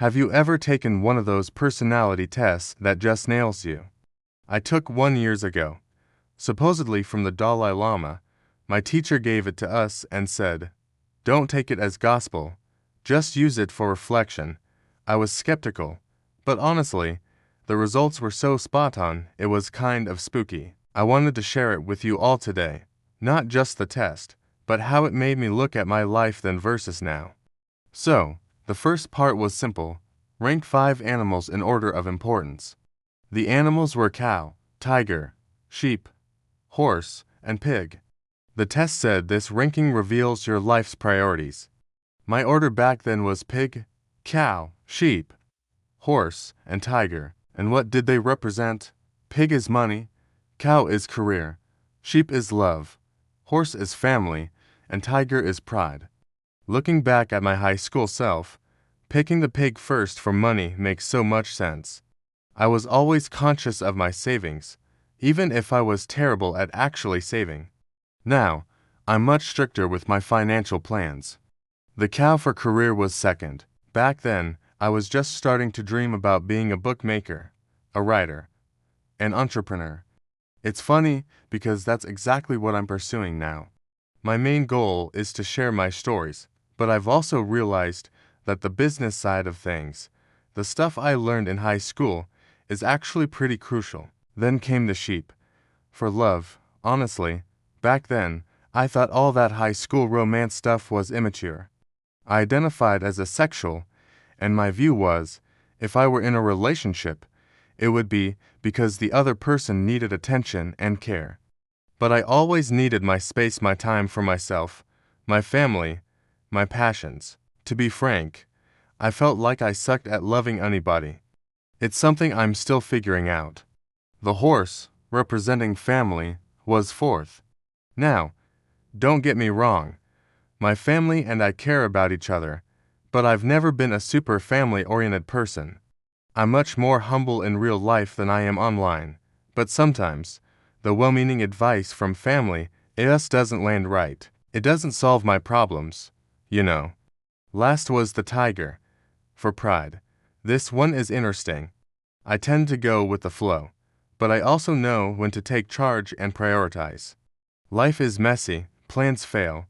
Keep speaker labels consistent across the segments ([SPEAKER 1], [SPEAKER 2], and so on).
[SPEAKER 1] Have you ever taken one of those personality tests that just nails you? I took one years ago. Supposedly from the Dalai Lama, my teacher gave it to us and said, "Don't take it as gospel, just use it for reflection." I was skeptical, but honestly, the results were so spot on, it was kind of spooky. I wanted to share it with you all today, not just the test, but how it made me look at my life then versus now. So, the first part was simple. Rank 5 animals in order of importance. The animals were cow, tiger, sheep, horse, and pig. The test said this ranking reveals your life's priorities. My order back then was pig, cow, sheep, horse, and tiger. And what did they represent? Pig is money, cow is career, sheep is love, horse is family, and tiger is pride. Looking back at my high school self, picking the pig first for money makes so much sense. I was always conscious of my savings, even if I was terrible at actually saving. Now, I'm much stricter with my financial plans. The cow for career was second. Back then, I was just starting to dream about being a bookmaker, a writer, an entrepreneur. It's funny because that's exactly what I'm pursuing now. My main goal is to share my stories, but I've also realized that the business side of things, the stuff I learned in high school, is actually pretty crucial. Then came the sheep. For love, honestly, back then, I thought all that high school romance stuff was immature. I identified as asexual, and my view was, if I were in a relationship, it would be because the other person needed attention and care. But I always needed my space, my time for myself, my family, my passions. To be frank, I felt like I sucked at loving anybody. It's something I'm still figuring out. The horse, representing family, was fourth. Now, don't get me wrong, my family and I care about each other, but I've never been a super family-oriented person. I'm much more humble in real life than I am online, but sometimes, the well-meaning advice from family just doesn't land right. It doesn't solve my problems, you know. Last was the tiger. For pride. This one is interesting. I tend to go with the flow, but I also know when to take charge and prioritize. Life is messy, plans fail,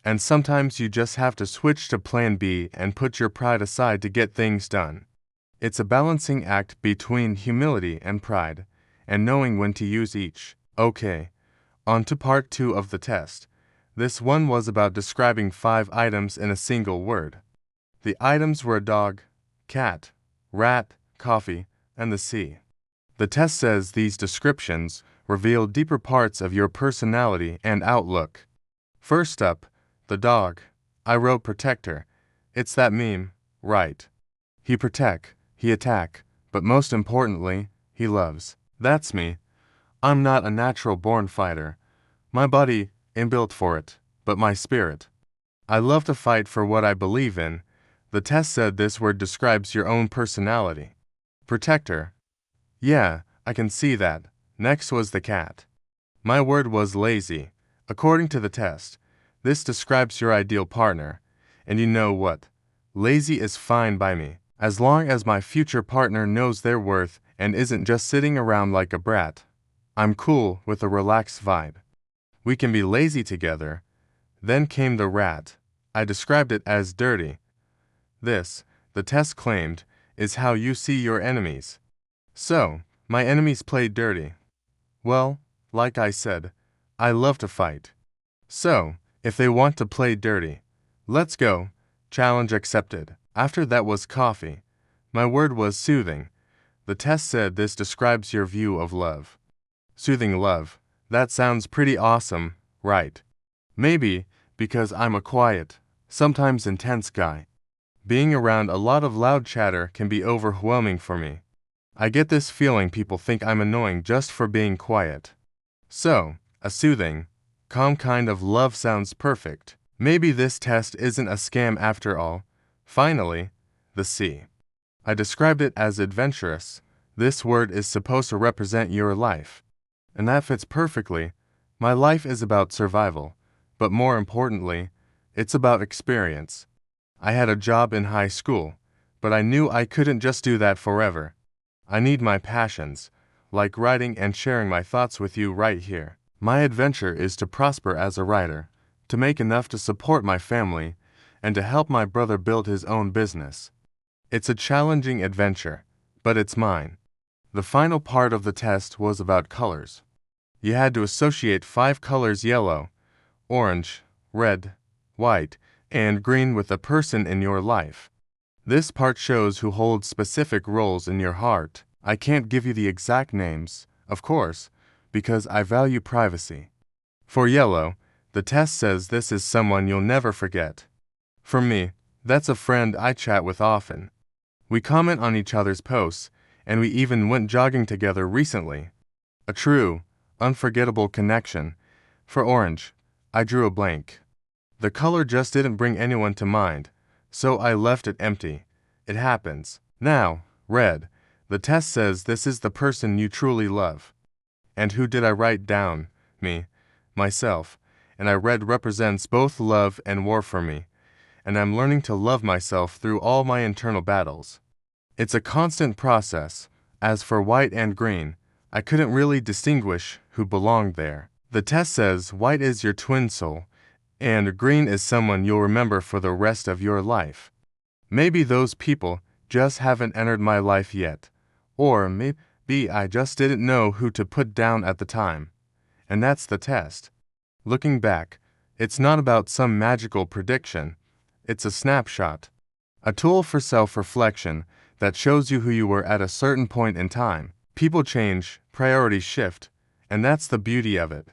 [SPEAKER 1] and sometimes you just have to switch to plan B and put your pride aside to get things done. It's a balancing act between humility and pride, and knowing when to use each. Okay, on to part 2 of the test. This one was about describing 5 items in a single word. The items were a dog, cat, rat, coffee, and the sea. The test says these descriptions reveal deeper parts of your personality and outlook. First up, the dog. I wrote protector. It's that meme, right? He protect, he attack, but most importantly, he loves. That's me. I'm not a natural-born fighter. My body ain't built for it, but my spirit. I love to fight for what I believe in. The test said this word describes your own personality. Protector. Yeah, I can see that. Next was the cat. My word was lazy. According to the test, this describes your ideal partner. And you know what? Lazy is fine by me, as long as my future partner knows their worth and isn't just sitting around like a brat. I'm cool with a relaxed vibe. We can be lazy together. Then came the rat. I described it as dirty. This, the test claimed, is how you see your enemies. So, my enemies play dirty. Well, like I said, I love to fight. So, if they want to play dirty, let's go. Challenge accepted. After that was coffee. My word was soothing. The test said this describes your view of love. Soothing love. That sounds pretty awesome, right? Maybe because I'm a quiet, sometimes intense guy. Being around a lot of loud chatter can be overwhelming for me. I get this feeling people think I'm annoying just for being quiet. So, a soothing, calm kind of love sounds perfect. Maybe this test isn't a scam after all. Finally, the sea. I described it as adventurous. This word is supposed to represent your life. And that fits perfectly. My life is about survival, but more importantly, it's about experience. I had a job in high school, but I knew I couldn't just do that forever. I need my passions, like writing and sharing my thoughts with you right here. My adventure is to prosper as a writer, to make enough to support my family, and to help my brother build his own business. It's a challenging adventure, but it's mine. The final part of the test was about colors. You had to associate 5 colors: yellow, orange, red, white, and green with a person in your life. This part shows who holds specific roles in your heart. I can't give you the exact names, of course, because I value privacy. For yellow, the test says this is someone you'll never forget. For me, that's a friend I chat with often. We comment on each other's posts, and we even went jogging together recently. A true, unforgettable connection. For orange, I drew a blank. The color just didn't bring anyone to mind, so I left it empty. It happens. Now, red, the test says this is the person you truly love. And who did I write down? Me, myself, and red represents both love and war for me, and I'm learning to love myself through all my internal battles. It's a constant process. As for white and green, I couldn't really distinguish who belonged there. The test says white is your twin soul, and green is someone you'll remember for the rest of your life. Maybe those people just haven't entered my life yet, or maybe I just didn't know who to put down at the time. And that's the test. Looking back, it's not about some magical prediction. It's a snapshot, a tool for self-reflection that shows you who you were at a certain point in time. People change, priorities shift, and that's the beauty of it.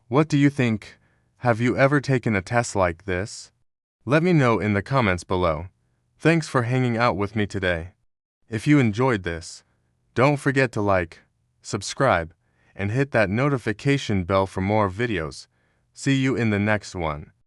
[SPEAKER 1] What do you think? Have you ever taken a test like this? Let me know in the comments below. Thanks for hanging out with me today. If you enjoyed this, don't forget to like, subscribe, and hit that notification bell for more videos. See you in the next one.